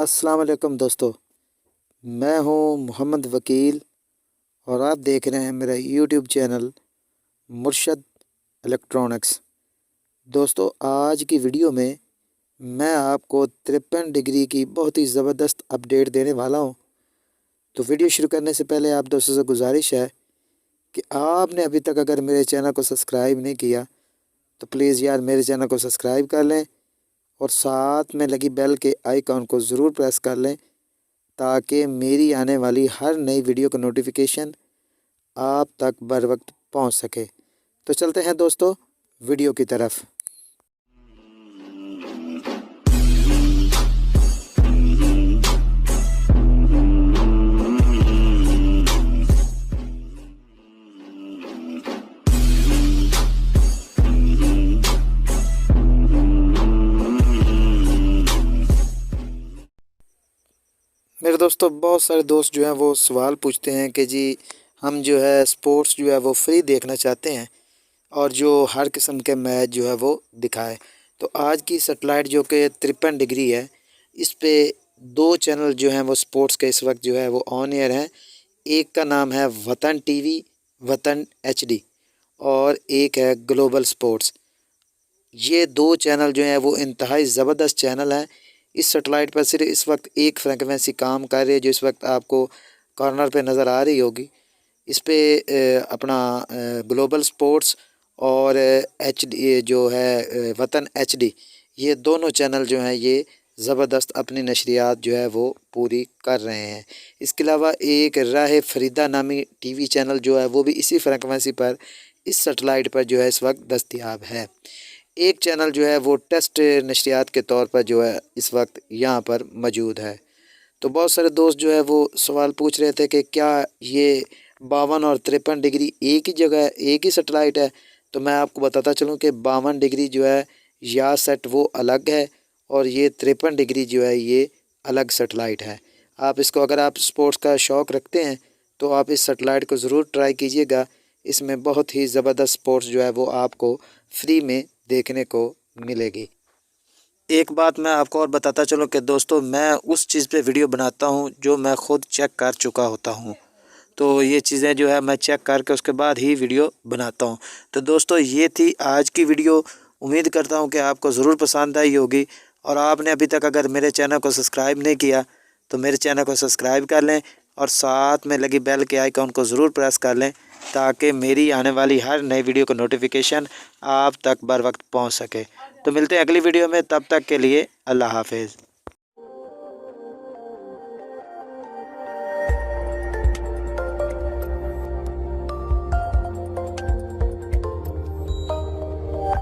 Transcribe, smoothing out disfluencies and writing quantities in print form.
अस्सलाम वालेकुम दोस्तों, मैं हूं मोहम्मद वकील और आप देख रहे हैं मेरा यूट्यूब चैनल मुर्शद इलेक्ट्रॉनिक्स। दोस्तों, आज की वीडियो में मैं आपको 53 डिग्री की बहुत ही ज़बरदस्त अपडेट देने वाला हूं। तो वीडियो शुरू करने से पहले आप दोस्तों से गुजारिश है कि आपने अभी तक अगर मेरे चैनल को सब्सक्राइब नहीं किया तो प्लीज़ यार मेरे चैनल को सब्सक्राइब कर लें और साथ में लगी बेल के आइकॉन को ज़रूर प्रेस कर लें ताकि मेरी आने वाली हर नई वीडियो का नोटिफिकेशन आप तक बर वक्त पहुँच सके। तो चलते हैं दोस्तों वीडियो की तरफ। मेरे दोस्तों, बहुत सारे दोस्त जो हैं वो सवाल पूछते हैं कि जी हम जो है स्पोर्ट्स जो है वो फ्री देखना चाहते हैं और जो हर किस्म के मैच जो है वो दिखाए। तो आज की सेटेलाइट जो कि 53 डिग्री है, इस पे 2 चैनल जो हैं वो स्पोर्ट्स के इस वक्त जो है वो ऑन एयर हैं। एक का नाम है वतन टीवी, वतन एचडी, और एक है ग्लोबल स्पोर्ट्स। ये 2 चैनल जो हैं वो इंतहाई ज़बरदस्त चैनल हैं। इस सेटेलाइट पर सिर्फ इस वक्त एक फ्रिक्वेंसी काम कर रही है जो इस वक्त आपको कॉर्नर पे नज़र आ रही होगी। इस पे अपना ग्लोबल स्पोर्ट्स और एचडी जो है वतन एचडी, ये दोनों चैनल जो हैं ये ज़बरदस्त अपनी नशरियात जो है वो पूरी कर रहे हैं। इसके अलावा एक राह फरीदा नामी टीवी चैनल जो है वो भी इसी फ्रिक्वेंसी पर इस सेटेलाइट पर जो है इस वक्त दस्तयाब है। एक चैनल जो है वो टेस्ट नशरियात के तौर पर जो है इस वक्त यहाँ पर मौजूद है। तो बहुत सारे दोस्त जो है वो सवाल पूछ रहे थे कि क्या ये 52 और 53 डिग्री एक ही जगह एक ही सेटेलाइट है। तो मैं आपको बताता चलूँ कि 52 डिग्री जो है या सेट वो अलग है और ये 53 डिग्री जो है ये अलग सेटेलाइट है। आप इसको अगर आप स्पोर्ट्स का शौक़ रखते हैं तो आप इस सेटेलाइट को ज़रूर ट्राई कीजिएगा। इसमें बहुत ही ज़बरदस्त स्पोर्ट्स जो है वो आपको फ्री में देखने को मिलेगी। एक बात मैं आपको और बताता चलूँ कि दोस्तों, मैं उस चीज़ पे वीडियो बनाता हूँ जो मैं ख़ुद चेक कर चुका होता हूँ। तो ये चीज़ें जो है मैं चेक करके उसके बाद ही वीडियो बनाता हूँ। तो दोस्तों, ये थी आज की वीडियो। उम्मीद करता हूँ कि आपको ज़रूर पसंद आई होगी और आपने अभी तक अगर मेरे चैनल को सब्सक्राइब नहीं किया तो मेरे चैनल को सब्सक्राइब कर लें और साथ में लगी बेल के आइकॉन को ज़रूर प्रेस कर लें ताकि मेरी आने वाली हर नई वीडियो का नोटिफिकेशन आप तक बर वक्त पहुँच सके। तो मिलते हैं अगली वीडियो में, तब तक के लिए अल्लाह हाफिज़।